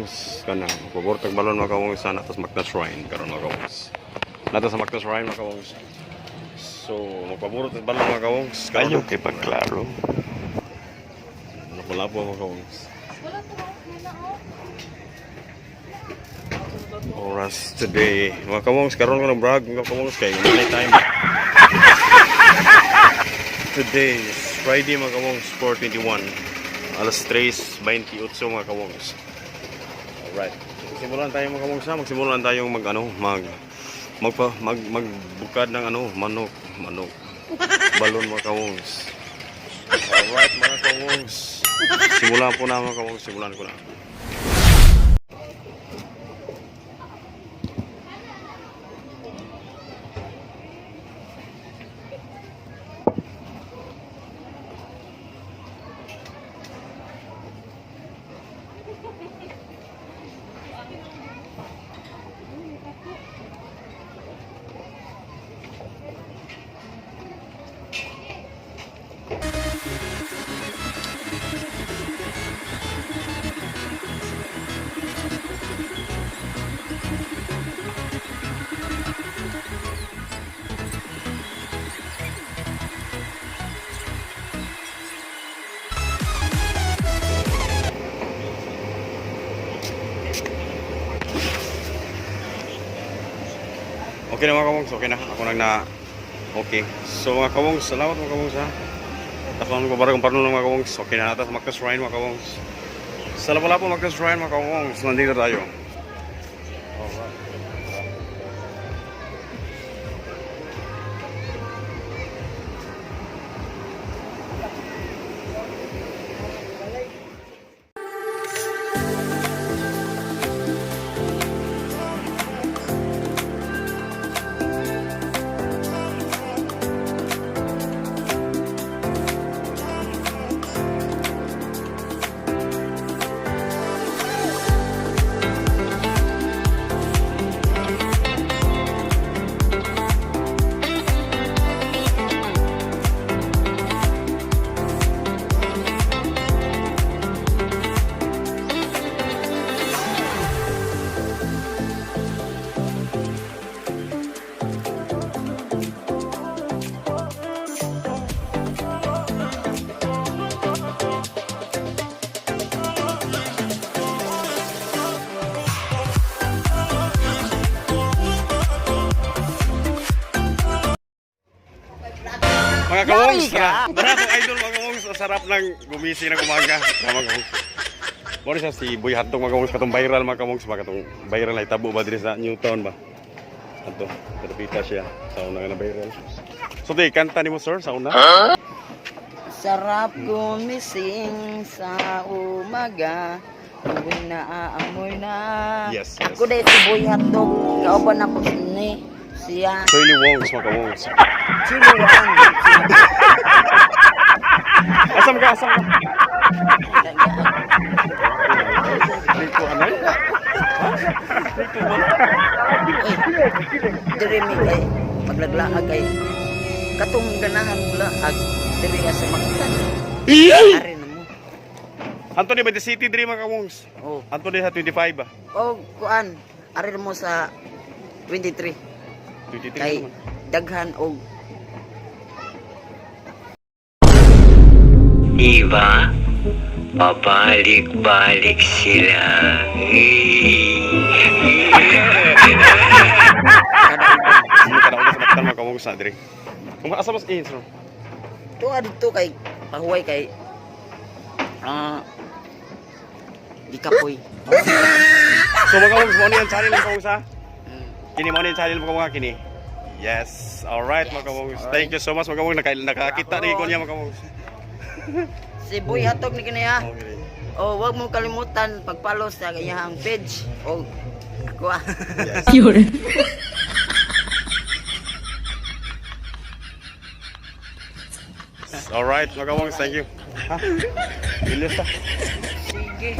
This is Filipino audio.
kawongs kana pabortag balon mga kawongs sana tas Macna Shrine karon mga kawongs. Nata sa Macna Shrine mga kawongs. So magpabortag balon mga kawongs. Ayaw kay pagklaro. Wala po mga kawongs. Oras today mga kawongs karon ko ng brag mga kawongs kay night time. Today is Friday mga kawongs 4:21. Alas 3:28 mga kawongs. Alright. Magsimulan tayo mga kawongs ha. Magsimulan tayong magbukad ng manok. Balon mga kawongs. Alright mga kawongs. Simulan po na mga kawongs. Simulan ko na. Okay na mga kawongs, okay na. Ako nang na okay. So mga kawongs, salamat mga kawongs ha. Tapos ko barang parno mga kawongs. Okay na natin sa Macna Shrine mga kawongs. Salamat po Macna Shrine mga kawongs. Nandito tayo. Alright. Mga kawongs, maraming idol mga kawongs, sarap ng gumising ng umaga. Mga kawongs. Moro siya si Boy Hotdog mga kawongs, katong viral mga kawongs, katong viral ay tabo ba diri sa Newtown ba? Ato, terpita siya sa una nga na viral. So di kanta nimo sir sa una? Sarap gumising sa umaga, tuwing naaamoy na. Yes. Ako dahil si Boy Hotdog, kauban ako ni siya. Shirley Wongs mga kawongs. Sino yan? Asam ka? Dito ano? Dito ba? Diri mi kay paglaglaag kay katong ganahan mo laag diri sa Mactan. Ari na mo. Anthony by the city diri mga kawongs. Oh, Anthony sa 25 ba? oh kuan, ari na mo sa 23 23 kay naman. daghan og Iba, pabalik-balik sila. Hindi ka na ulit sa Mactan mga kawongs na diri. Kung asa mas in sir? tuwa dito kay pahuway kay di kapoy. So mga kawongs, mo niyan channel mga kawongs ha? Kini mo niyan channel mga kawongs kini. Yes, alright mga kawongs. Thank you so much mga kawongs, nakakita ni ko niya mga kawongs. Si Boy Hotdog ni kaniya. Okay. Oh, wag mo kalimutan pag-follow sa iyang page. Oh, ako Yes. Alright mga kawongs, thank you. Ha? Ilis ta. Sige.